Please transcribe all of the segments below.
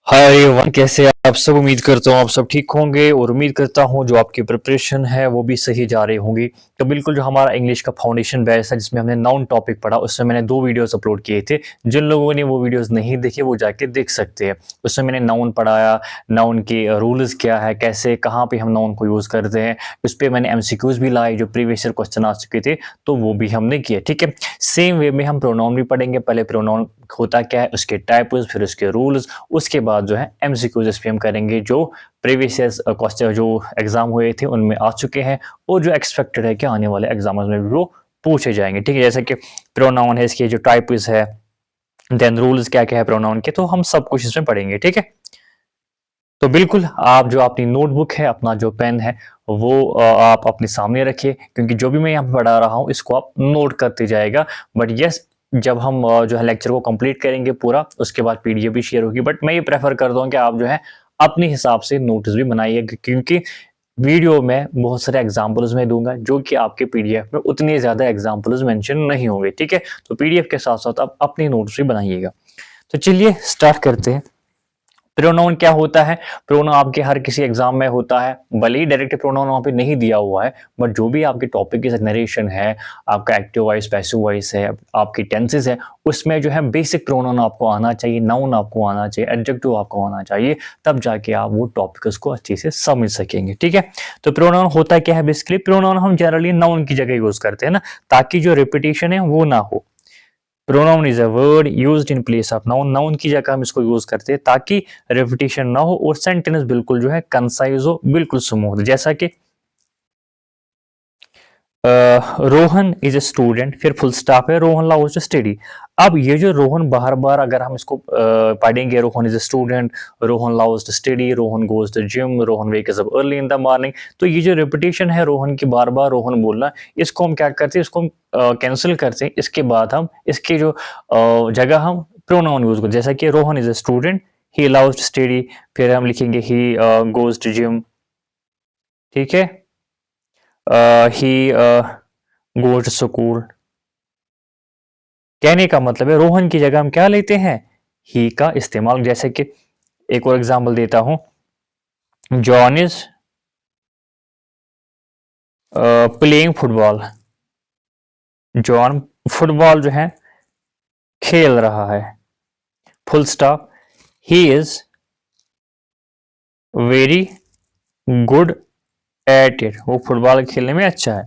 Hi everyone, कैसे हैं आप सब। उम्मीद करता हूँ आप सब ठीक होंगे और उम्मीद करता हूँ जो आपकी प्रिपरेशन है वो भी सही जा रही होंगी। तो बिल्कुल जो हमारा इंग्लिश का फाउंडेशन बैच है जिसमें हमने नाउन टॉपिक पढ़ा, उसमें मैंने 2 वीडियोस अपलोड किए थे। जिन लोगों ने वो वीडियोस नहीं देखे वो जाके देख सकते हैं। उसमें मैंने नाउन पढ़ाया, नाउन के रूल्स क्या है, कैसे कहाँ पे हम नाउन को यूज़ करते हैं। उस पर मैंने एमसीक्यूज भी लाए जो प्रीवियस ईयर क्वेश्चन आ चुके थे, तो वो भी हमने किए। ठीक है, सेम वे में हम प्रोनाउन भी पढ़ेंगे। पहले प्रोनाउन होता क्या है, उसके टाइप्स, फिर उसके रूल्स, उसके बाद जो है एमसीक्यूज इस पे हम करेंगे जो प्रीवियस क्वेश्चन जो एग्जाम हुए थे उनमें आ चुके हैं और जो एक्सपेक्टेड है कि आने वाले एग्जाम्स में भी वो पूछे जाएंगे। ठीक है, जैसे कि प्रोनाउन है, इसके जो टाइप्स है, देन रूल्स क्या क्या है प्रोनाउन के, तो हम सब कुछ इसमें पढ़ेंगे। ठीक है, तो बिल्कुल आप जो अपनी नोटबुक है, अपना जो पेन है, वो आप अपने सामने रखिए, क्योंकि जो भी मैं यहाँ पे पढ़ा रहा हूँ इसको आप नोट करते जाएगा। बट यस, जब हम जो है लेक्चर को कंप्लीट करेंगे पूरा, उसके बाद पीडीएफ भी शेयर होगी। बट मैं ये प्रेफर करता हूँ कि आप जो है अपने हिसाब से नोट्स भी बनाइए, क्योंकि वीडियो में बहुत सारे एग्जाम्पल्स मैं दूंगा जो कि आपके पीडीएफ में उतने ज्यादा एग्जाम्पल्स मेंशन नहीं होंगे। ठीक है, तो पीडीएफ के साथ साथ आप अपनी नोट्स भी बनाइएगा। तो चलिए स्टार्ट करते हैं। प्रोनाउन क्या होता है? प्रोनाउन आपके हर किसी एग्जाम में होता है, भले ही डायरेक्ट प्रोनाउन वहां पे नहीं दिया हुआ है, बट जो भी आपके टॉपिक की नरेशन है, आपका एक्टिव वॉइस, पैसिव वॉइस है, आपकी टेंसेस है, उसमें जो है बेसिक प्रोनाउन आपको आना चाहिए, नाउन आपको आना चाहिए, एडजेक्टिव आपको आना चाहिए, तब जाके आप वो टॉपिक को अच्छे से समझ सकेंगे। ठीक है, तो प्रोनाउन होता क्या है? बेसिकली प्रोनाउन हम जनरली नाउन की जगह यूज करते हैं ना, ताकि जो रिपीटेशन है वो ना हो। Pronoun is a word used in place of noun. Noun की जगह हम इसको यूज करते हैं ताकि रेपिटेशन ना हो और सेंटेंस बिल्कुल जो है कंसाइज हो, बिल्कुल स्मूथ। जैसा कि रोहन इज ए स्टूडेंट, फिर फुल स्टॉप है, रोहन लव्स टू स्टडी। अब ये जो रोहन बार बार अगर हम इसको पढ़ेंगे, Rohan is a student, Rohan loves to study, Rohan goes to gym, Rohan wakes up early in the morning, तो ये जो रिपीटेशन है रोहन की बार बार रोहन बोलना, इसको हम क्या करते हैं, इसको हम कैंसिल करते हैं। इसके बाद हम इसकी जो जगह हम प्रोनाउन यूज करते हैं, जैसा कि Rohan is a student, he loves to study, फिर हम लिखेंगे ही गोज टू जिम। ठीक है, ही गोज टू स्कूल। कहने का मतलब है रोहन की जगह हम क्या लेते हैं, ही का इस्तेमाल। जैसे कि एक और एग्जांपल देता हूं, John is playing football. John football जो है खेल रहा है, full stop. He is very good at it, वो फुटबॉल खेलने में अच्छा है।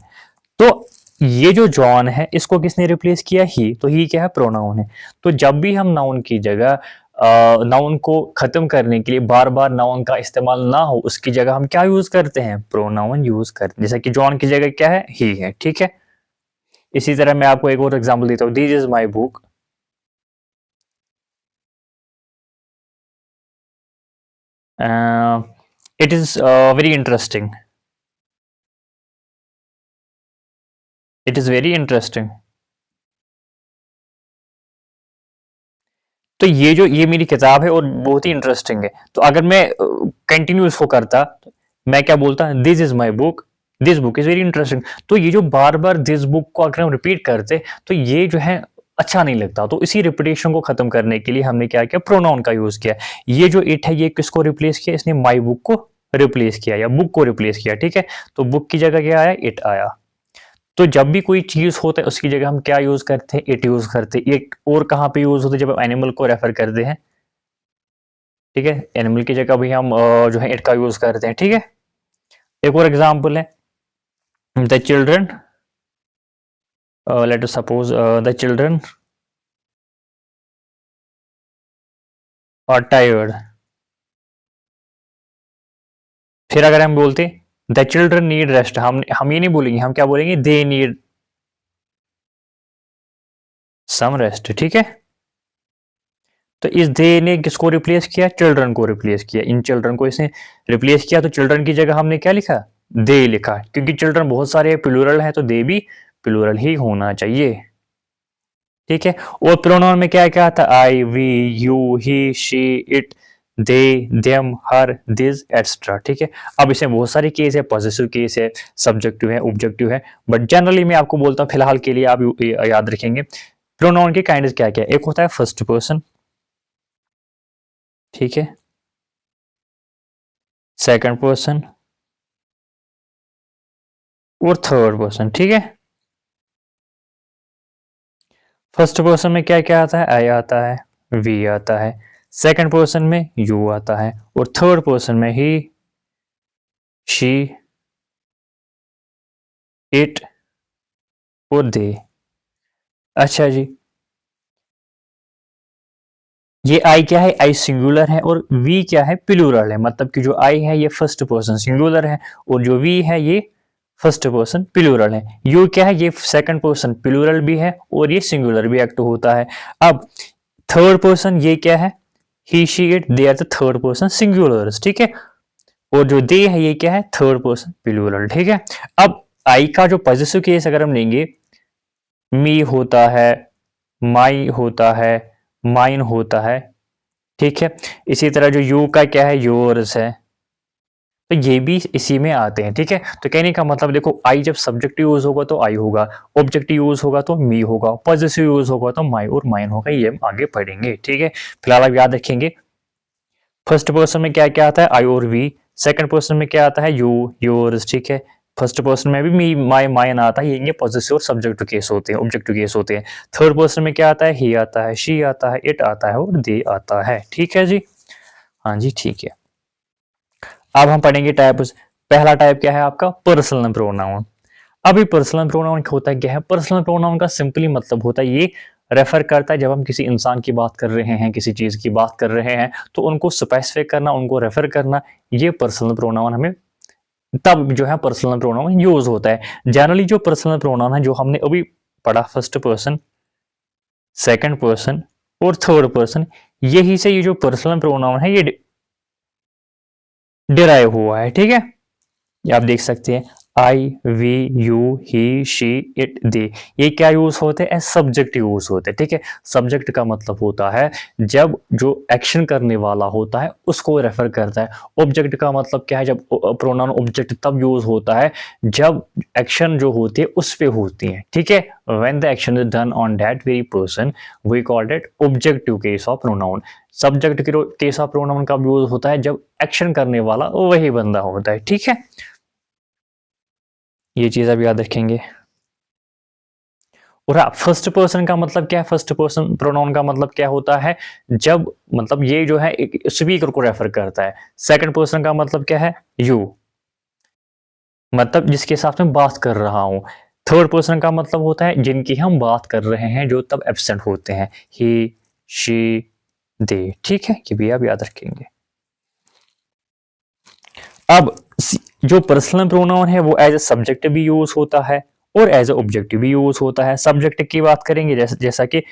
तो ये जो जॉन है इसको किसने रिप्लेस किया, ही। तो ही क्या है, प्रोनाउन है। तो जब भी हम नाउन की जगह नाउन को खत्म करने के लिए बार बार नाउन का इस्तेमाल ना हो, उसकी जगह हम क्या यूज करते हैं, प्रोनाउन यूज करते हैं। जैसे कि जॉन की जगह क्या है, ही है। ठीक है, इसी तरह मैं आपको एक और एग्जांपल देता हूँ, this is my book, it is very interesting, it is very interesting. तो ये मेरी किताब है और बहुत ही इंटरेस्टिंग है। तो अगर मैं कंटिन्यू इसको करता, मैं क्या बोलता, this is my book, this book is very interesting. तो ये जो बार बार दिस बुक को अगर हम रिपीट करते, तो ये जो है अच्छा नहीं लगता। तो इसी रिपीटेशन को खत्म करने के लिए हमने क्या किया, प्रोनाउन का यूज किया। ये जो इट है ये किसको रिप्लेस किया, इसने माई बुक को रिप्लेस किया या बुक को रिप्लेस किया। ठीक है, तो बुक की जगह क्या आया, इट आया। तो जब भी कोई चीज होता है उसकी जगह हम क्या यूज करते हैं, इट यूज करते हैं। एक और कहाँ पे यूज होता है, जब हम एनिमल को रेफर करते हैं। ठीक है, एनिमल की जगह भी हम जो है इट का यूज करते हैं। ठीक है, एक और एग्जांपल है, the children, let us suppose the children are tired. फिर अगर हम बोलते द चिल्ड्रन नीड रेस्ट, हम ये नहीं बोलेंगे, हम क्या बोलेंगे, दे नीड सम रेस्ट। ठीक है, तो इस दे ने किसको रिप्लेस किया, चिल्ड्रन को रिप्लेस किया। इन चिल्ड्रन को इसने रिप्लेस किया, तो चिल्ड्रन की जगह हमने क्या लिखा, दे लिखा, क्योंकि चिल्ड्रन बहुत सारे प्लूरल है, तो दे भी प्लूरल ही होना चाहिए। ठीक है, और प्रोनाउन में क्या क्या था, I, we, you, he, she, it, they, them, her, this, etcetera. ठीक है, अब इसमें बहुत सारे केस है, पॉजिटिव केस है, सब्जेक्टिव है, ऑब्जेक्टिव है, बट जनरली मैं आपको बोलता हूँ फिलहाल के लिए आप याद रखेंगे प्रोनाउन के काइंड क्या क्या है। एक होता है फर्स्ट पर्सन, ठीक है, सेकंड पर्सन और थर्ड पर्सन। ठीक है, फर्स्ट पर्सन में क्या क्या आता है, आई आता है, वी आता है, सेकंड पर्सन में यू आता है, और थर्ड पर्सन में ही, शी, इट और दे। अच्छा जी, ये आई क्या है, आई सिंगुलर है, और वी क्या है, प्लूरल है। मतलब कि जो आई है ये फर्स्ट पर्सन सिंगुलर है, और जो वी है ये फर्स्ट पर्सन प्लूरल है। यू क्या है, ये सेकंड पर्सन प्लूरल भी है और ये सिंगुलर भी एक्ट होता है। अब थर्ड पर्सन ये क्या है, he she it, they are the third person singulars. ठीक है, और जो दे है ये क्या है, थर्ड पर्सन प्लूरल। ठीक है, अब आई का जो पॉजिटिव केस अगर हम लेंगे, मी होता है, माई होता है, माइन होता है। ठीक है, इसी तरह जो यू का क्या है, योर्स है, तो ये भी इसी में आते हैं। ठीक है, तो कहने का मतलब देखो, आई जब सब्जेक्ट यूज होगा तो आई होगा, ऑब्जेक्ट यूज होगा तो मी होगा, पॉजिटिव यूज होगा तो माई और माइन होगा। ये हम आगे पढ़ेंगे। ठीक है, फिलहाल आप याद रखेंगे फर्स्ट पर्सन में क्या क्या आता है, आई और वी, सेकंड पर्सन में क्या आता है, यू, योर्स। ठीक है, फर्स्ट पर्सन में भी मी, माई, माइन आता है, ये पॉजिटिव और सब्जेक्ट केस होते हैं, ऑब्जेक्टिव केस होते हैं। थर्ड पर्सन में क्या आता है, ही आता है, शी आता है, इट आता है और दे आता है। ठीक है जी, हाँ जी ठीक है। अब हम पढ़ेंगे टाइप्स। पहला टाइप क्या है आपका, पर्सनल प्रोनाउन। अभी पर्सनल प्रोनाउन होता है क्या है, पर्सनल प्रोनाउन का सिंपली मतलब होता है ये रेफर करता है जब हम किसी इंसान की बात कर रहे हैं, किसी चीज की बात कर रहे हैं, तो उनको स्पेसिफिक करना, उनको रेफर करना, ये पर्सनल प्रोनाउन हमें तब जो है पर्सनल प्रोनाउन यूज होता है। जनरली जो पर्सनल प्रोनाउन है जो हमने अभी पढ़ा, फर्स्ट पर्सन, सेकंड पर्सन और थर्ड पर्सन, यही से ये जो पर्सनल प्रोनाउन है ये डिराइव हुआ है। ठीक है, ये आप देख सकते हैं, I, we, you, he, she, it, they, ये क्या यूज होते हैं, सब्जेक्ट यूज होते हैं। ठीक है, सब्जेक्ट का मतलब होता है जब जो एक्शन करने वाला होता है उसको रेफर करता है। ऑब्जेक्ट का मतलब क्या है, जब प्रोनाउन ऑब्जेक्ट तब यूज होता है जब एक्शन जो होती है उस पे होती है। ठीक है, when the action is done on that very person we called it objective case of pronoun. Subject के केस ऑफ प्रोनाउन कब यूज होता है, जब एक्शन करने वाला वही बंदा होता है। ठीक है, ये चीज आप याद रखेंगे। और हाँ, फर्स्ट पर्सन का मतलब क्या है, फर्स्ट पर्सन प्रोनाउन का मतलब क्या होता है, जब मतलब ये जो है एक स्पीकर को रेफर करता है। सेकंड पर्सन का मतलब क्या है, यू, मतलब जिसके साथ मैं बात कर रहा हूं। थर्ड पर्सन का मतलब होता है जिनकी हम बात कर रहे हैं जो तब एब्सेंट होते हैं, ही, शी, दे। ठीक है, ये भी आप याद रखेंगे। अब जो पर्सनल प्रोनाउन है वो एज ए सब्जेक्ट भी यूज होता है और एज ए ऑब्जेक्टिव भी यूज होता है। सब्जेक्ट की बात करेंगे जैसा कि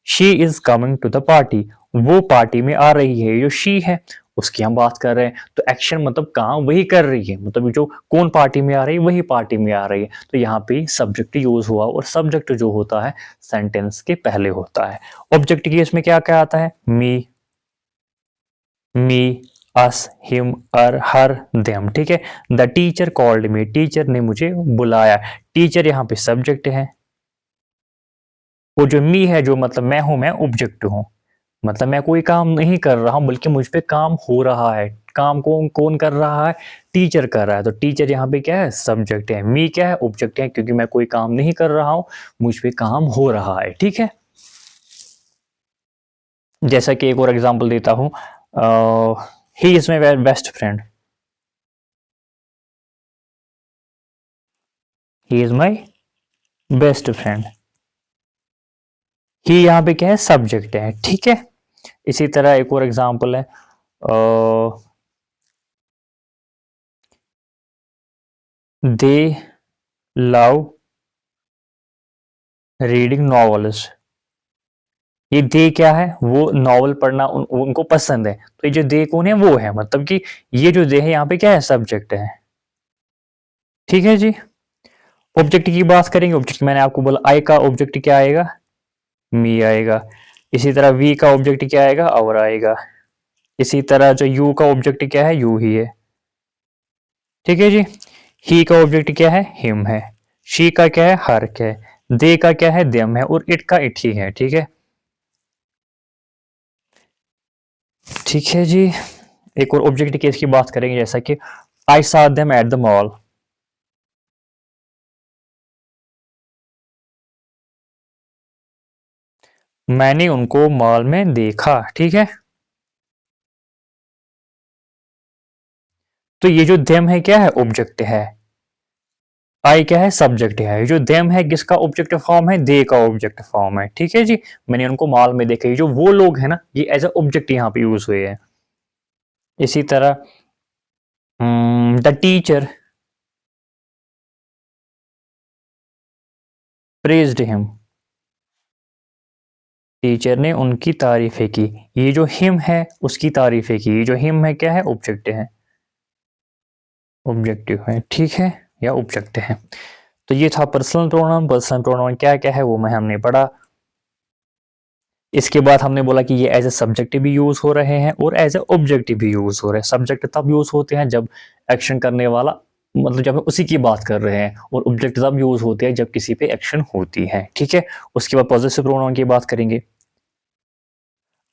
she is coming to the party, वो पार्टी में आ रही है, जो शी है उसकी हम बात कर रहे हैं, तो एक्शन मतलब काम वही कर रही है, मतलब जो कौन पार्टी में आ रही है वही पार्टी में आ रही है, तो यहाँ पे सब्जेक्ट यूज हुआ। और सब्जेक्ट जो होता है सेंटेंस के पहले होता है। ऑब्जेक्ट केस में क्या क्या आता है, मी, अस, हिम, अर, हर, देम। ठीक है, the teacher called me, teacher ने मुझे बुलाया। टीचर यहाँ पे सब्जेक्ट है, और जो मी है जो मतलब मैं हूं, मैं ऑब्जेक्ट हूं। मतलब मैं कोई काम नहीं कर रहा हूं बल्कि मुझ पे काम हो रहा है। काम कौन कौन कर रहा है, टीचर कर रहा है, तो टीचर यहाँ पे क्या है, सब्जेक्ट है। मी क्या है, ऑब्जेक्ट है, क्योंकि मैं कोई काम नहीं कर रहा हूं, मुझ पे काम हो रहा है। ठीक है, जैसा कि एक और एग्जांपल देता हूं, he is my best friend, he is my best friend, he यहाँ पे क्या है, सब्जेक्ट है। ठीक है, इसी तरह एक और एग्जांपल है, दे लव रीडिंग नॉवेल्स, ये दे क्या है, वो नॉवल पढ़ना उनको पसंद है, तो ये जो दे कौन है, वो है, मतलब कि ये जो दे है यहाँ पे क्या है, सब्जेक्ट है। ठीक है जी, ऑब्जेक्ट की बात करेंगे। ऑब्जेक्ट मैंने आपको बोला, आई का ऑब्जेक्ट क्या आएगा, मी आएगा। इसी तरह वी का ऑब्जेक्ट क्या आएगा, और आएगा। इसी तरह जो यू का ऑब्जेक्ट क्या है, यू ही है। ठीक है जी, ही का ऑब्जेक्ट क्या है, हिम है। शी का क्या है, हर है। दे का क्या है, देम है। और इट का इट ही है। ठीक है, ठीक है जी। एक और ऑब्जेक्ट केस की बात करेंगे, जैसा कि I saw them at the mall. मैंने उनको मॉल में देखा, ठीक है। तो ये जो देम है क्या है, ऑब्जेक्ट है। आई क्या है, सब्जेक्ट है। ये जो देम है किसका ऑब्जेक्ट फॉर्म है, दे का ऑब्जेक्ट फॉर्म है, ठीक है जी। मैंने उनको मॉल में देखा, ये जो वो लोग है ना, ये एज अ ऑब्जेक्ट यहाँ पे यूज हुए हैं। इसी तरह the teacher praised him. Teacher ने उनकी तारीफें की। ये जो हिम है उसकी तारीफें की। ये जो हिम है क्या है, ऑब्जेक्ट है, ऑब्जेक्टिव है, ठीक है, या ऑब्जेक्ट है। तो ये था पर्सनल प्रोनाउन। पर्सनल प्रोनाउन क्या क्या है वो मैं हमने पढ़ा। इसके बाद हमने बोला कि ये एज ए सब्जेक्ट भी यूज हो रहे हैं और एज ए ऑब्जेक्ट भी यूज हो रहे हैं। सब्जेक्ट तब यूज होते हैं जब एक्शन करने वाला, मतलब जब हम उसी की बात कर रहे हैं, और ऑब्जेक्ट तब यूज होते हैं जब किसी पे एक्शन होती है, ठीक है। उसके बाद पॉजिटिव प्रोनाउन की बात करेंगे।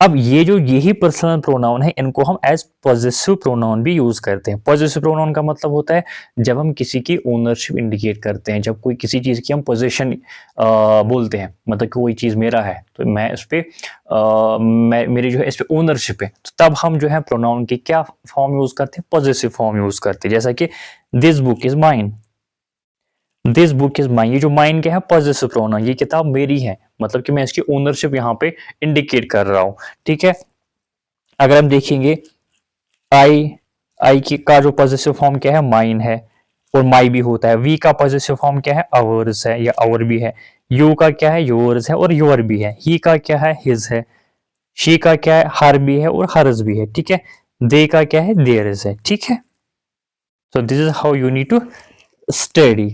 अब ये जो यही पर्सनल प्रोनाउन है, इनको हम एज पॉजेसिव प्रोनाउन भी यूज करते हैं। पॉजेसिव प्रोनाउन का मतलब होता है जब हम किसी की ओनरशिप इंडिकेट करते हैं, जब कोई किसी चीज की हम पोजीशन बोलते हैं, मतलब कोई चीज मेरा है तो मैं इस पे मेरी जो है इस पे ओनरशिप है, तो तब हम जो है प्रोनाउन की क्या फॉर्म यूज करते हैं, पॉजेसिव फॉर्म यूज करते हैं। जैसा कि this book is mine, this book is mine. ये जो माइन क्या है, पॉजेसिव प्रोनाउन, ये किताब मेरी है, मतलब कि मैं इसकी ओनरशिप यहाँ पे इंडिकेट कर रहा हूँ, ठीक है। अगर हम देखेंगे आई, आई की का जो पॉजेसिव फॉर्म क्या है, माइन है, और माई भी होता है। वी का पॉजेसिव फॉर्म क्या है, अवर्स है या अवर भी है। यू का क्या है, योर्स है और योर भी है। ही का क्या है, हिज है। शी का क्या है, हर भी है और हर्स भी है, ठीक है। दे का क्या है, देयर्स है, ठीक है। So this is how you need to study.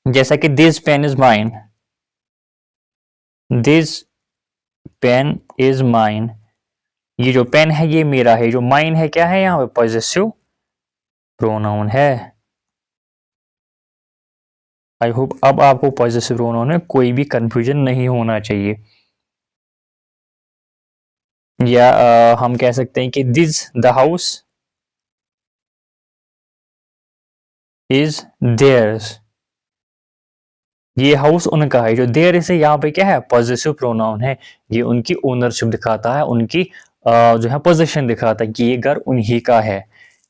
जैसा कि this pen is mine, this pen is mine. ये जो पेन है ये मेरा है। जो माइन है क्या है, यहाँ पे पॉजेसिव प्रोनाउन है। आई होप अब आपको पॉजेसिव प्रोनाउन में कोई भी कंफ्यूजन नहीं होना चाहिए। या हम कह सकते हैं कि this the house is theirs. ये हाउस उनका है। जो देयर से यहाँ पे क्या है, पॉजेसिव प्रोनाउन है। ये उनकी ओनरशिप दिखाता है, उनकी जो है पोजीशन दिखाता है कि ये घर उन्हीं का है,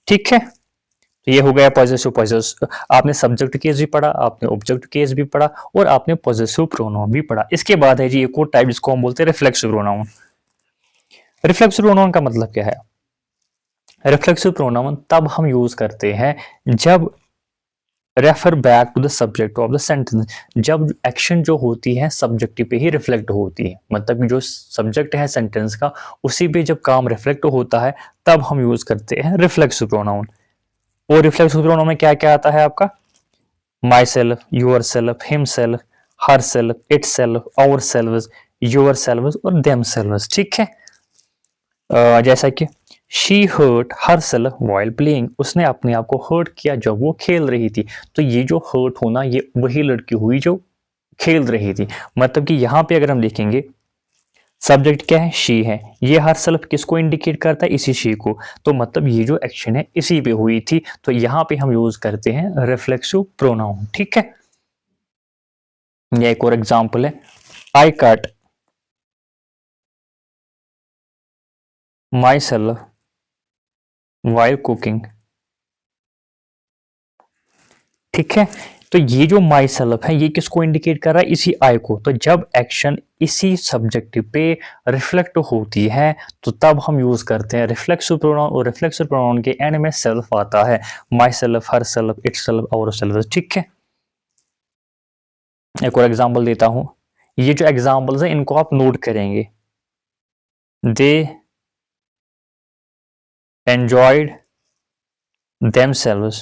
ठीक है। तो ये हो गया पॉजेसिव। पॉजेसिव आपने सब्जेक्ट केस भी पढ़ा, आपने ऑब्जेक्ट केस भी पढ़ा, और आपने पॉजेसिव प्रोनाउन भी पढ़ा। इसके बाद है जी एक और टाइप जिसको हम बोलते हैं रिफ्लेक्सिव प्रोनाउन। रिफ्लेक्सिव प्रोनाउन का मतलब क्या है, रिफ्लेक्सिव प्रोनाउन तब हम यूज करते हैं जब refer back to the subject of the sentence, जब एक्शन जो होती है सब्जेक्ट पे ही रिफ्लेक्ट होती है, मतलब जो सब्जेक्ट है सेंटेंस का उसी पे जब काम रिफ्लेक्ट होता है तब हम यूज करते हैं रिफ्लेक्सिव प्रोनाउन। और रिफ्लेक्सिव प्रोनाउन में क्या क्या आता है आपका, myself, yourself, himself, herself, itself, ourself, yourself और देम सेल्फ, ठीक है। जैसा कि she hurt herself while playing, उसने अपने आप को हर्ट किया जब वो खेल रही थी। तो ये जो हर्ट होना ये वही लड़की हुई जो खेल रही थी। मतलब कि यहाँ पे अगर हम देखेंगे सब्जेक्ट क्या है, शी है। ये हर सेल्फ किसको इंडिकेट करता है, इसी शी को। तो मतलब ये जो एक्शन है इसी पे हुई थी, तो यहाँ पे हम यूज करते हैं रिफ्लेक्सिव प्रोनाउन, ठीक है। ये एक और एग्जांपल है, I cut my self while cooking, ठीक है। तो ये जो माई सेल्फ है ये किसको इंडिकेट कर रहा है, इसी आई को। तो जब एक्शन इसी सब्जेक्ट पे रिफ्लेक्ट होती है तो तब हम यूज करते हैं रिफ्लेक्सिव प्रोनाउन। और रिफ्लेक्सिव प्रोनाउन के एंड में सेल्फ आता है, myself, herself, itself, ourself, ठीक है। एक और एग्जांपल देता हूं। ये जो एग्जांपल्स हैं इनको आप नोट करेंगे। दे enjoyed themselves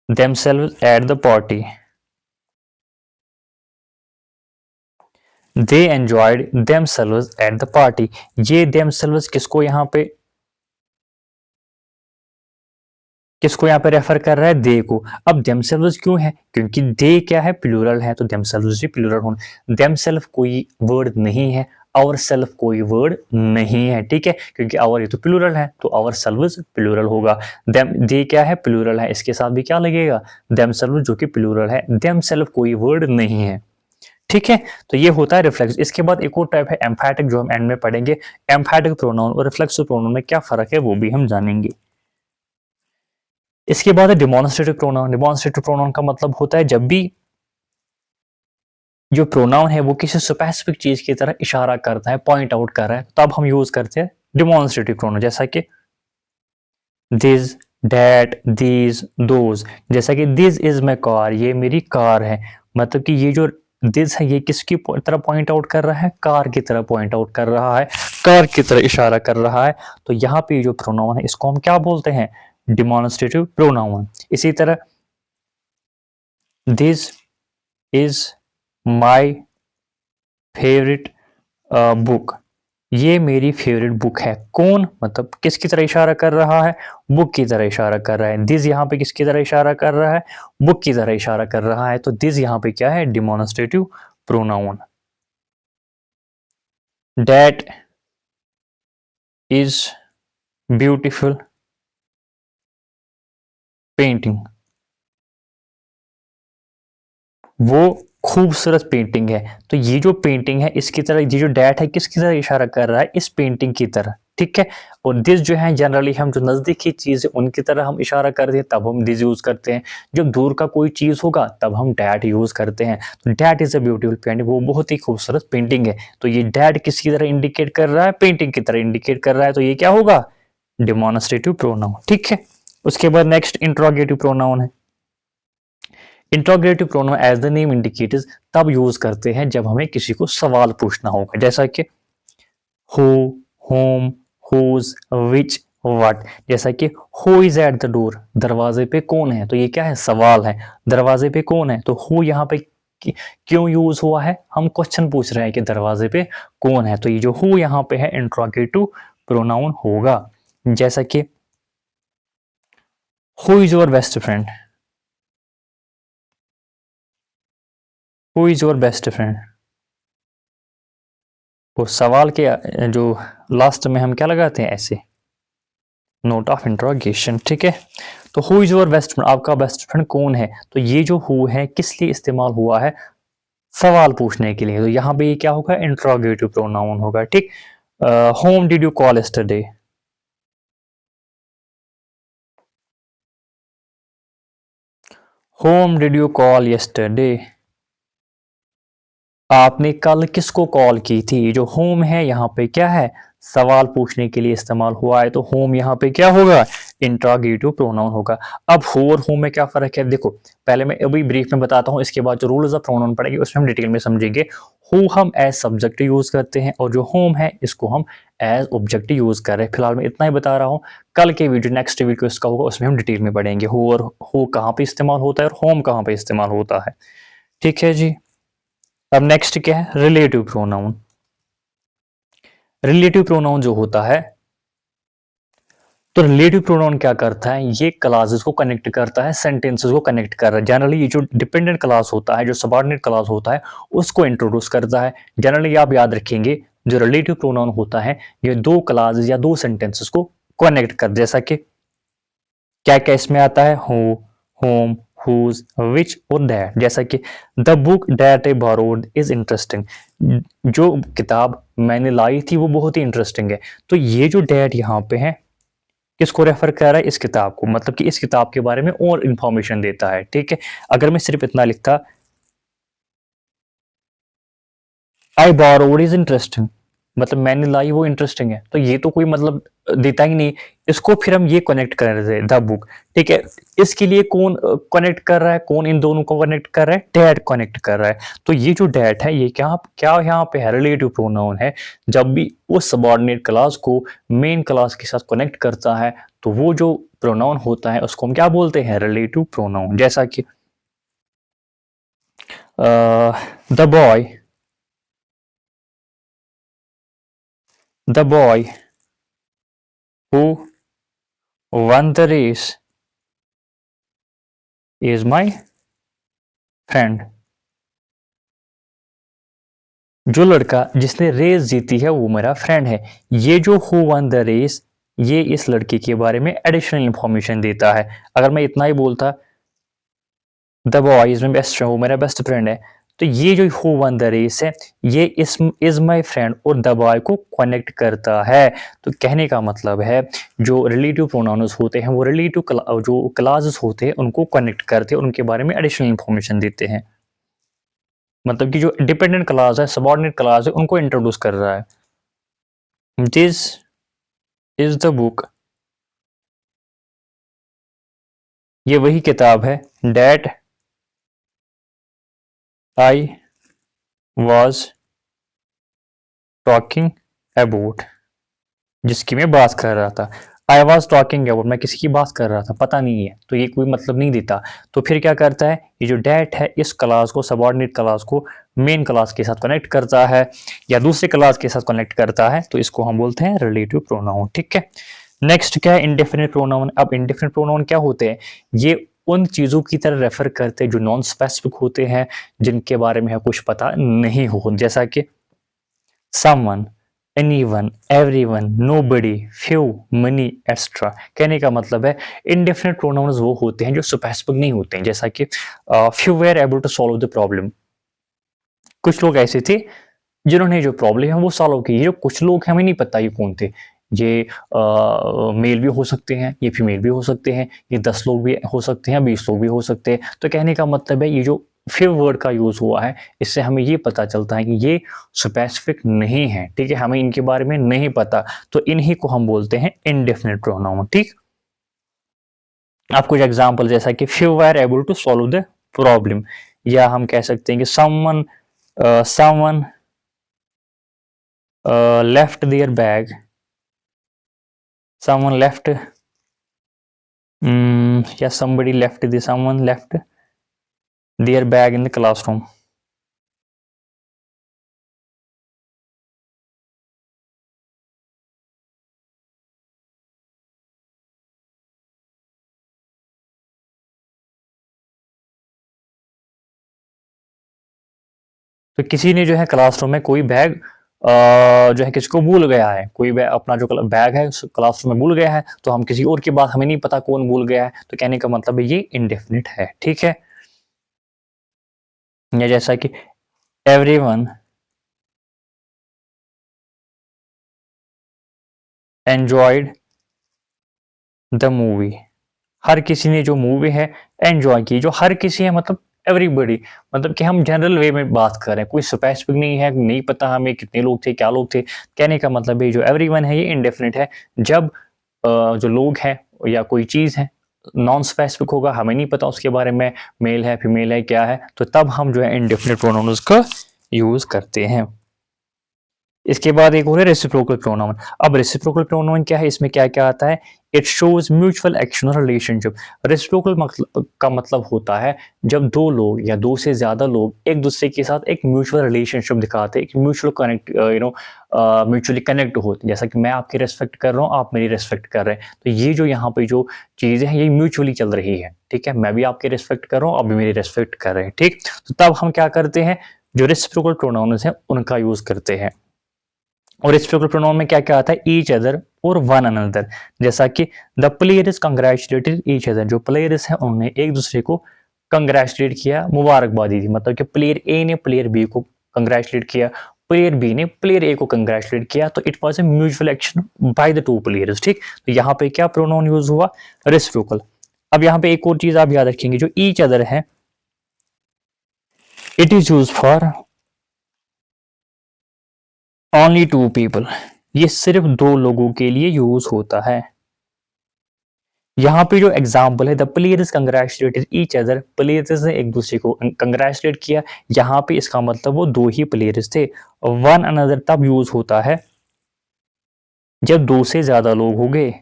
themselves at the party, they enjoyed themselves at the party। ये themselves किसको यहाँ पे रेफर कर रहा है, दे को। अब themselves क्यों है, क्योंकि दे क्या है, प्लूरल है, तो themselves भी प्लूरल होना। themselves कोई वर्ड नहीं है, आवर सेल्फ कोई वर्ड नहीं है, ठीक है, क्योंकि आवर ये तो प्लूरल है, तो आवर सेल्व्स प्लूरल होगा। देम दे क्या है, प्लूरल है, इसके साथ भी क्या लगेगा, देम सेल्व्स, जो कि प्लूरल है। देम सेल्फ कोई वर्ड नहीं है, ठीक है। तो ये होता है रिफ्लेक्स। इसके बाद एक और टाइप है एम्फैटिक, जो हम एंड में पढ़ेंगे। एम्फैटिक प्रोनाउन और रिफ्लेक्सिव प्रोनाउन में क्या फर्क है वो भी हम जानेंगे। इसके बाद है डिमॉन्स्ट्रेटिव प्रोनाउन। डिमॉन्स्ट्रेटिव प्रोनाउन का मतलब होता है जब भी जो प्रोनाउन है वो किसी स्पेसिफिक चीज की तरह इशारा करता है, पॉइंट आउट कर रहा है, तब हम यूज करते हैं डिमॉन्स्ट्रेटिव प्रोनाउन। जैसा कि दिस, दैट, दीज, दोज। जैसा कि दिस इज माई कार, ये मेरी कार है, मतलब कि ये जो दिस है ये किसकी तरह पॉइंट आउट कर रहा है, कार की तरह पॉइंट आउट कर रहा है, कार की तरह इशारा कर रहा है। तो यहाँ पे जो प्रोनाउन है इसको हम क्या बोलते हैं, डिमॉन्स्ट्रेटिव प्रोनाउन। इसी तरह this is my favourite book, ये मेरी फेवरेट बुक है। कौन, मतलब किसकी तरह इशारा कर रहा है, बुक की तरह इशारा कर रहा है। दिस यहाँ पे किसकी तरह इशारा कर रहा है, बुक की तरह इशारा कर रहा है। तो दिस यहाँ पे क्या है, demonstrative pronoun. That is beautiful painting, वो खूबसूरत पेंटिंग है। तो ये जो पेंटिंग है इसकी तरह, ये जो डैट है किसकी तरह इशारा कर रहा है, इस पेंटिंग की तरह, ठीक है। और दिस जो है जनरली हम जो नजदीकी चीज है उनकी तरह हम इशारा करते हैं, तब हम दिस यूज करते हैं। जब दूर का कोई चीज होगा तब हम डैट यूज करते हैं। तो that is a beautiful painting, वो बहुत ही खूबसूरत पेंटिंग है। तो ये डैट किसकी तरह इंडिकेट कर रहा है, पेंटिंग की तरह इंडिकेट कर रहा है। तो ये क्या होगा, डिमॉन्स्ट्रेटिव प्रोनाउन, ठीक है। उसके बाद नेक्स्ट इंट्रोगेटिव प्रोनाउन है। Interrogative pronoun as the name indicates तब यूज करते हैं जब हमें किसी को सवाल पूछना होगा, जैसा कि who, whom, whose, which, what. जैसा कि who is at the door, दरवाजे पे कौन है, तो ये क्या है, सवाल है, दरवाजे पे कौन है। तो हु यहाँ पे क्यों यूज हुआ है, हम क्वेश्चन पूछ रहे हैं कि दरवाजे पे कौन है। तो ये जो हु यहाँ पे है इंट्रोगेटिव प्रोनाउन होगा। जैसा कि who is your best friend, who is your best friend. वो सवाल के जो लास्ट में हम क्या लगाते हैं, ऐसे नोट ऑफ इंट्रोगेशन, ठीक है। तो who is your best friend, आपका बेस्ट फ्रेंड कौन है। तो ये जो हु है किस लिए इस्तेमाल हुआ है, सवाल पूछने के लिए। तो यहाँ पे ये क्या होगा, इंट्रोगेटिव प्रोनाउन होगा, ठीक। Home did you call yesterday, home did you call yesterday, आपने कल किसको कॉल की थी। जो होम है यहाँ पे क्या है, सवाल पूछने के लिए इस्तेमाल हुआ है। तो होम यहाँ पे क्या होगा, इंट्रोगेटिव प्रोनाउन होगा। अब हु और होम में क्या फर्क है, देखो पहले मैं अभी ब्रीफ में बताता हूँ, इसके बाद जो रूल्स ऑफ प्रोनाउन पढ़ेंगे उसमें हम डिटेल में समझेंगे। हु हम एज सब्जेक्ट यूज करते हैं और जो होम है इसको हम एज ऑब्जेक्ट यूज कर रहे हैं। फिलहाल मैं इतना ही बता रहा हूँ, कल के वीडियो, नेक्स्ट वीडियो इसका होगा, उसमें हम डिटेल में पढ़ेंगे हु और हु कहाँ पे इस्तेमाल होता है और होम कहाँ पे इस्तेमाल होता है, ठीक है जी। अब नेक्स्ट क्या है, रिलेटिव प्रोनाउन। रिलेटिव प्रोनाउन जो होता है, तो रिलेटिव प्रोनाउन क्या करता है, ये क्लासेस को कनेक्ट करता है, सेंटेंसेस को कनेक्ट कर रहा है। जनरली ये जो डिपेंडेंट क्लास होता है, जो सबऑर्डिनेट क्लास होता है, उसको इंट्रोड्यूस करता है। जनरली आप याद रखेंगे, जो रिलेटिव प्रोनाउन होता है ये दो क्लासेस या दो सेंटेंसेस को कनेक्ट कर, जैसा कि क्या क्या इसमें आता है, हु, होम, हुज, विच और दैट। जैसा कि the book that I borrowed is interesting, जो किताब मैंने लाई थी वो बहुत ही इंटरेस्टिंग है। तो ये जो डैट यहाँ पे है किसको रेफर कर रहा है, इस किताब को, मतलब कि इस किताब के बारे में और इंफॉर्मेशन देता है, ठीक है। अगर मैं सिर्फ इतना लिखता, आई बोरोड इज इंटरेस्टिंग, मतलब मैंने लाई वो इंटरेस्टिंग है, तो ये तो कोई मतलब देता ही नहीं। इसको फिर हम ये कनेक्ट कर रहे थे, द बुक, ठीक है। इसके लिए कौन कनेक्ट कर रहा है, कौन इन दोनों को कनेक्ट कर रहा है, डैट कनेक्ट कर रहा है। तो ये जो डैट है ये क्या क्या यहाँ पे है, रिलेटिव प्रोनाउन है। जब भी वो सबऑर्डिनेट क्लास को मेन क्लास के साथ कनेक्ट करता है तो वो जो प्रोनाउन होता है उसको हम क्या बोलते हैं, रिलेटिव प्रोनाउन। जैसा कि the boy, the boy who won the race is my friend, जो लड़का जिसने रेस जीती है वो मेरा फ्रेंड है। ये जो हु वन द रेस, ये इस लड़के के बारे में एडिशनल इंफॉर्मेशन देता है। अगर मैं इतना ही बोलता the boy is my best friend, वो मेरा बेस्ट फ्रेंड है, तो ये जो हु वन द रेस है ये इज माई फ्रेंड और द बॉय को कनेक्ट करता है। तो कहने का मतलब है जो रिलेटिव प्रोनाउंस होते हैं वो रिलेटिव जो क्लासेस होते हैं उनको कनेक्ट करते हैं, उनके बारे में एडिशनल इंफॉर्मेशन देते हैं। मतलब कि जो डिपेंडेंट क्लास है, सबऑर्डिनेट क्लास है, उनको इंट्रोड्यूस कर रहा है। दिस इज द बुक, ये वही किताब है, that I was talking about, जिसकी मैं बात कर रहा था। आई वॉज टॉकिंग अबाउट, मैं किसी की बात कर रहा था, पता नहीं है, तो ये कोई मतलब नहीं देता। तो फिर क्या करता है, ये जो डेट है इस क्लास को, सबऑर्डिनेट क्लास को मेन क्लास के साथ कनेक्ट करता है या दूसरे क्लास के साथ कनेक्ट करता है, तो इसको हम बोलते हैं रिलेटिव प्रोनाउन। ठीक है। नेक्स्ट क्या है, इंडेफिनिट प्रोनाउन। अब इंडेफिनिट प्रोनाउन क्या होते हैं, ये उन चीजों की तरह रेफर करते हैं जो नॉन स्पेसिफिक होते हैं, जिनके बारे में कुछ पता नहीं हो, जैसा कि someone, anyone, everyone, nobody, few, many, etc। कहने का मतलब है indefinite pronouns वो होते हैं जो स्पेसिफिक नहीं होते हैं, जैसा कि few were able to solve the problem, कुछ लोग ऐसे थे जिन्होंने जो प्रॉब्लम है वो सॉल्व की। ये जो कुछ लोग हैं हमें नहीं पता ये कौन थे, ये मेल भी हो सकते हैं, ये फीमेल भी हो सकते हैं, ये 10 लोग भी हो सकते हैं, 20 लोग भी हो सकते हैं। तो कहने का मतलब है ये जो फिर वर्ड का यूज हुआ है इससे हमें ये पता चलता है कि ये स्पेसिफिक नहीं है। ठीक है, हमें इनके बारे में नहीं पता, तो इन्हीं को हम बोलते हैं इनडेफिनिट प्रोनाउन। ठीक, आप कुछ एग्जांपल जैसा कि few were able to solve the problem, या हम कह सकते हैं कि someone left their bag, someone left yeah, someone left their bag in the classroom। तो किसी ने जो है क्लासरूम में कोई बैग जो है किसको भूल गया है, कोई अपना जो बैग है क्लासरूम में भूल गया है, तो हम किसी और की बात, हमें नहीं पता कौन भूल गया है, तो कहने का मतलब है ये इनडेफिनिट है। ठीक है, या जैसा कि एवरीवन एंजॉयड द मूवी, हर किसी ने जो मूवी है एंजॉय की। जो हर किसी है मतलब एवरीबडी, मतलब कि हम जनरल वे में बात कर रहे हैं, कोई स्पेसिफिक नहीं है, नहीं पता हमें कितने लोग थे, क्या लोग थे। कहने का मतलब है जो एवरीवन है ये इनडेफिनिट है। जब जो लोग हैं या कोई चीज़ है नॉन स्पेसिफिक होगा, हमें नहीं पता उसके बारे में, मेल है फीमेल है क्या है, तो तब हम जो है इनडेफिनिट प्रोनाउंस का यूज करते हैं। इसके बाद एक और है रेसिप्रोकल प्रोनाउन। अब रेसिप्रोकल प्रोनाउन क्या है, इसमें क्या क्या आता है, इट शोज म्यूचुअल एक्शन और रिलेशनशिप। रेसिप्रोकल का मतलब होता है जब दो लोग या दो से ज्यादा लोग एक दूसरे के साथ एक म्यूचुअल रिलेशनशिप दिखाते हैं, एक म्यूचुअल कनेक्ट म्यूचुअली कनेक्ट होते हैं। जैसा कि मैं आपकी रेस्पेक्ट कर रहा हूँ, आप मेरी रेस्पेक्ट कर रहे हैं, तो ये जो यहाँ पे जो चीजें हैं ये म्यूचुअली चल रही है। ठीक है, मैं भी आपकी रेस्पेक्ट कर रहा हूँ, आप भी मेरी रेस्पेक्ट कर रहे हैं। ठीक, तो तब हम क्या करते हैं, जो रेसिप्रोकल प्रोनाउंस है उनका यूज करते हैं। और रेसिप्रोकल प्रोनाउन में क्या क्या आता है, ईच अदर और वन अनदर। जैसा कि the players congratulated each other, जो प्लेयर्स हैं उन्होंने एक दूसरे को कंग्रेचुलेट किया, मुबारकबादी दी। मतलब कि प्लेयर ए ने प्लेयर बी को कंग्रेचुलेट किया, प्लेयर बी ने प्लेयर ए को कंग्रेचुलेट किया, तो it was a mutual action by the two players. ठीक, तो यहाँ पे क्या प्रोनाउन यूज हुआ, रेसिप्रोकल। अब यहाँ पे एक और चीज आप याद रखेंगे, जो ईच अदर है it is use for only two people, ये सिर्फ दो लोगों के लिए यूज होता है। यहाँ पे जो एग्जाम्पल है, the players congratulated each other, players ने एक दूसरे को कंग्रेचुलेट किया, यहाँ पे इसका मतलब वो दो ही प्लेयर्स थे। वन अनदर तब यूज होता है जब दो से ज्यादा लोग हो गए,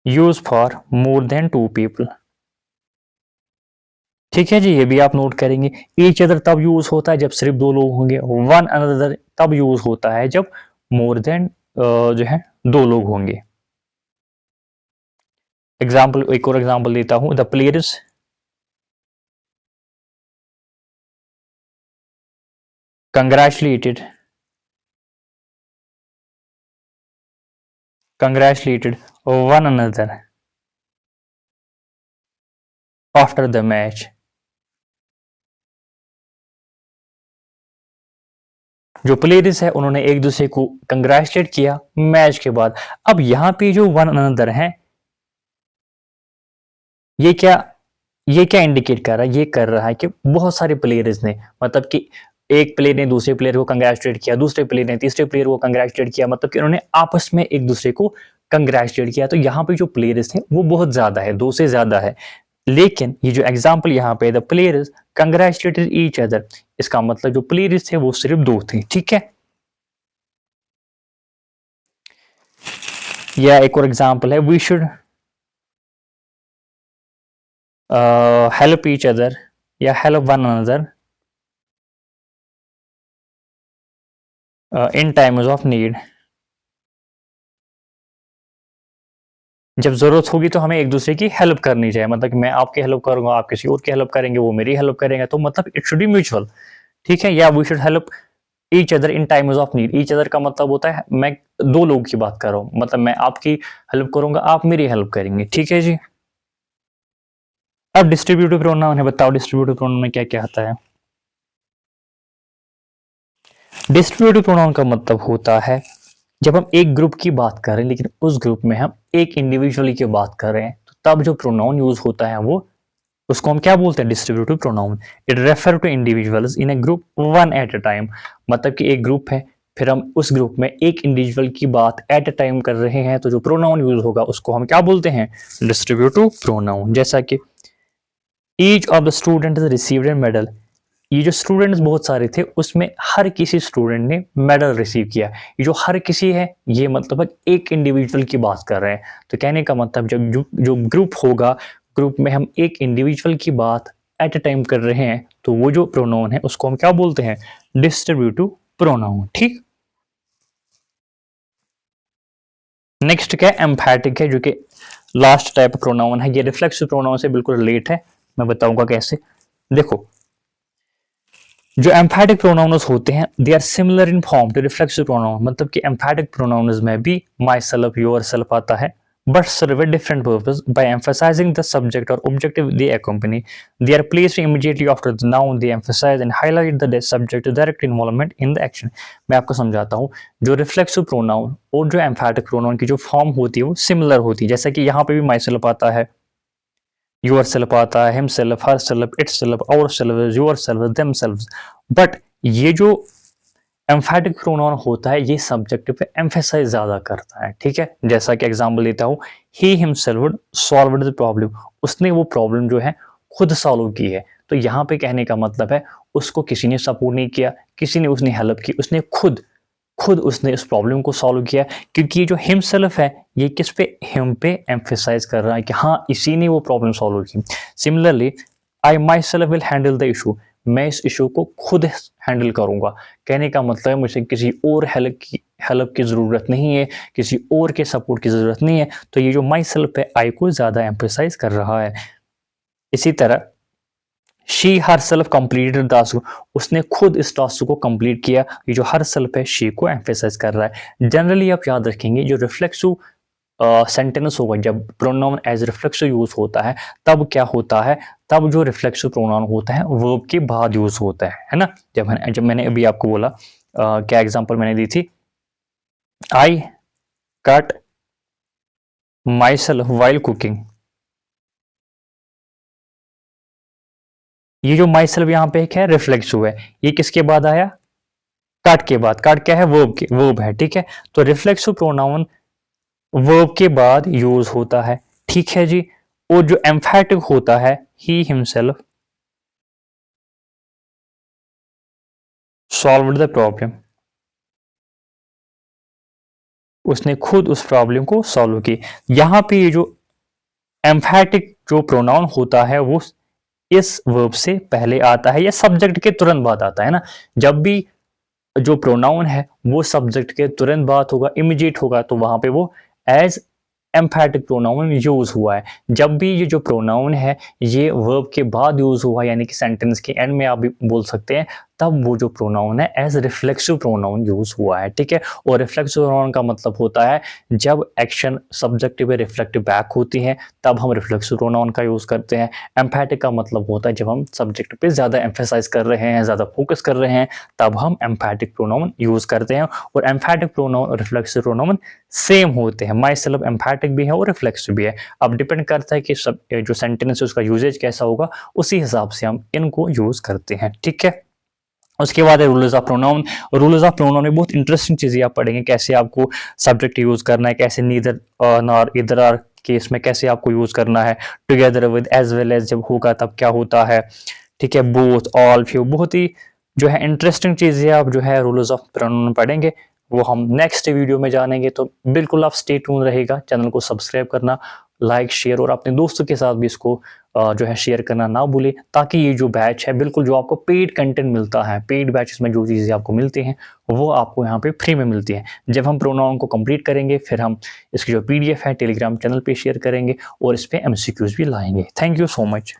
use for more than two people. ठीक है जी, ये भी आप नोट करेंगे। ईच अदर तब यूज होता है जब सिर्फ दो लोग होंगे, वन अनदर तब यूज होता है जब मोर देन जो है दो लोग होंगे। एग्जाम्पल, एक और एग्जाम्पल देता हूं, the players congratulated, congratulated one another after the match. जो प्लेयर्स है उन्होंने एक दूसरे को कंग्रेचुलेट किया मैच के बाद। अब यहां पे जो वन अनदर है, ये क्या इंडिकेट कर रहा है? ये कर रहा है कि बहुत सारे प्लेयर्स ने, मतलब कि एक प्लेयर ने दूसरे प्लेयर को कंग्रेचुलेट किया, दूसरे प्लेयर ने तीसरे प्लेयर को कंग्रेचुलेट किया, मतलब कि उन्होंने आपस में एक दूसरे को कंग्रेचुलेट किया। तो यहाँ पे जो प्लेयर्स थे वो बहुत ज्यादा है, दो से ज्यादा है। लेकिन ये जो एग्जाम्पल यहाँ पे the players congratulated each other, इसका मतलब जो प्लेयर्स थे वो सिर्फ दो थे। ठीक है, या एक और एग्जाम्पल है, we should help each other या help one another in times of need. जब जरूरत होगी तो हमें एक दूसरे की हेल्प करनी चाहिए, मतलब कि मैं आपकी हेल्प करूंगा, आप किसी और की हेल्प करेंगे, वो मेरी हेल्प करेंगे, तो मतलब इट शुड बी म्यूचुअल। ठीक है, या we should help each other in times of need. Each other का मतलब होता है मैं दो लोगों की बात कर रहा हूँ, मतलब मैं आपकी हेल्प करूंगा, आप मेरी हेल्प करेंगे। ठीक है जी। अब डिस्ट्रीब्यूटिव प्रोनाउन है, बताओ डिस्ट्रीब्यूटिव प्रोनाउन में क्या क्या आता है? डिस्ट्रीब्यूटिव प्रोनाउन का मतलब होता है जब हम एक ग्रुप की बात कर रहे हैं लेकिन उस ग्रुप में हम एक इंडिविजुअली की बात कर रहे हैं, तो तब जो प्रोनाउन यूज होता है वो, उसको हम क्या बोलते हैं? Distributive pronoun. It refer to individuals in a group one at a time, मतलब कि एक ग्रुप है, फिर हम उस ग्रुप में एक इंडिविजुअल की बात एट अ टाइम कर रहे हैं, तो जो प्रोनाउन यूज होगा उसको हम क्या बोलते हैं? Distributive pronoun. जैसा कि each of the student received A medal, ये जो स्टूडेंट्स बहुत सारे थे उसमें हर किसी स्टूडेंट ने मेडल रिसीव किया। ये जो हर किसी है ये मतलब है एक इंडिविजुअल की बात कर रहे हैं। तो कहने का मतलब जब जो ग्रुप होगा, ग्रुप में हम एक इंडिविजुअल की बात एट अ टाइम कर रहे हैं, तो वो जो प्रोनाउन है उसको हम क्या बोलते हैं? Distributive pronoun. ठीक, नेक्स्ट क्या है? एम्फैटिक है, जो कि लास्ट टाइप प्रोनाउन है। ये रिफ्लेक्सिव प्रोनाउन से बिल्कुल रिलेट है, मैं बताऊंगा कैसे। देखो, जो एम्फैटिक प्रोनाउंस होते हैं they are similar in form to reflexive pronoun, मतलब कि एम्फैटिक प्रोनाउंस में भी माई सेल्फ योर सेल्फ आता है, but serve a different purpose by emphasizing the subject or objective they accompany. They are placed immediately after the noun they emphasize and highlight the subject direct involvement in the action. मैं आपको समझाता हूँ, जो reflexive pronoun और जो एम्फैटिक pronoun की जो form होती है वो सिमिलर होती है। जैसा कि यहाँ पे भी माई सेल्फ आता है, योर सेल्फ आता है, himself, herself, itself, ourself, yourself, themself. But ये जो एम्फैटिक प्रोनाउन होता है ये सब्जेक्ट पे एम्फेसाइज ज्यादा करता है। ठीक है, जैसा कि एग्जांपल देता हूँ, he himself solved the problem, उसने वो प्रॉब्लम जो है खुद सॉल्व की है। तो यहाँ पे कहने का मतलब है उसको किसी ने सपोर्ट नहीं किया, किसी ने उसने हेल्प की, उसने खुद खुद उसने इस प्रॉब्लम को सॉल्व किया। क्योंकि ये जो हिमसेल्फ है ये किस पे, हिम पे एम्फेसाइज कर रहा है कि हाँ इसी ने वो प्रॉब्लम सॉल्व की। Similarly I my self will handle the issue, मैं इस इशू को खुद हैंडल करूंगा। कहने का मतलब है मुझे किसी और हेल्प की जरूरत नहीं है, किसी और के सपोर्ट की जरूरत नहीं है। तो ये जो माई सेल्फ है आई को ज्यादा एम्फेसाइज कर रहा है। इसी तरह she her self completed task, उसने खुद इस टास्क को कंप्लीट किया। ये जो हर सेल्फ है शी को एम्फेसाइज कर रहा है। जनरली आप याद रखेंगे जो रिफ्लेक्सिव सेंटेंस होगा, जब प्रोनाउन एज रिफ्लेक्सिव यूज होता है तब क्या होता है, तब जो रिफ्लेक्सिव प्रोनाउन होता है वर्ब के बाद यूज होता है ना। जब मैंने अभी आपको बोला क्या एग्जांपल मैंने दी थी, I cut my self while cooking, ये जो माई सेल्फ यहाँ पे एक है रिफ्लेक्सिव है, ये किसके बाद आया? कट के बाद। कट क्या है? वर्ब है। ठीक है, तो रिफ्लेक्सिव प्रोनाउन वर्ब के बाद यूज होता है। ठीक है जी। और जो एम्फैटिक होता है he himself solved the problem, उसने खुद उस प्रॉब्लम को सॉल्व की। यहां पे ये जो एम्फैटिक जो प्रोनाउन होता है वो इस वर्ब से पहले आता है या सब्जेक्ट के तुरंत बाद आता है ना। जब भी जो प्रोनाउन है वो सब्जेक्ट के तुरंत बाद होगा, इमीडिएट होगा, तो वहां पे वो एज एम्फैटिक प्रोनाउन यूज हुआ है। जब भी ये जो प्रोनाउन है ये वर्ब के बाद यूज हुआ, यानी कि सेंटेंस के एंड में आप भी बोल सकते हैं, तब वो जो प्रोनाउन है एज रिफ्लेक्सिव प्रोनाउन यूज हुआ है, ठीक है। और रिफ्लेक्सिव प्रोनाउन का मतलब होता है जब एक्शन सब्जेक्टिव या रिफ्लेक्टिव बैक होती है तब हम रिफ्लेक्सिव प्रोनाउन का यूज करते हैं। एम्फैटिक का मतलब होता है जब हम सब्जेक्ट पे ज्यादा एम्फेसाइज कर रहे हैं, ज्यादा फोकस कर रहे हैं, तब हम एम्फैटिक प्रोनाउन यूज करते हैं। और एम्फैटिक प्रोनाउन और रिफ्लेक्सिव प्रोनाउन सेम होते हैं, माई सेल्फ एम्फैटिक भी है और रिफ्लेक्सिव भी है। अब डिपेंड करता है कि सब जो सेंटेंस है उसका यूजेज कैसा होगा, उसी हिसाब से हम इनको यूज करते हैं, ठीक है। उसके बाद है rules of pronoun. Rules of pronoun में बहुत इंटरेस्टिंग चीजें आप पढ़ेंगे, कैसे आपको सब्जेक्ट यूज करना है, कैसे neither nor either or case में कैसे आपको यूज करना है, together with, as well as जब होगा तब क्या होता है, ठीक है, बोथ, ऑल, फ्यू। बहुत ही जो है इंटरेस्टिंग चीजें आप जो है रूल्स ऑफ प्रोनाउन पढ़ेंगे, वो हम नेक्स्ट वीडियो में जानेंगे। तो बिल्कुल आप स्टे ट्यून रहेगा, चैनल को सब्सक्राइब करना, लाइक, शेयर और अपने दोस्तों के साथ भी इसको जो है शेयर करना ना भूले, ताकि ये जो बैच है बिल्कुल जो आपको पेड कंटेंट मिलता है, पेड बैचेस में जो चीज़ें आपको मिलती हैं वो आपको यहाँ पे फ्री में मिलती हैं। जब हम प्रोनाउन को कंप्लीट करेंगे फिर हम इसकी जो पीडीएफ है टेलीग्राम चैनल पे शेयर करेंगे और इस पे एमसीक्यूज भी लाएंगे। Thank you so much.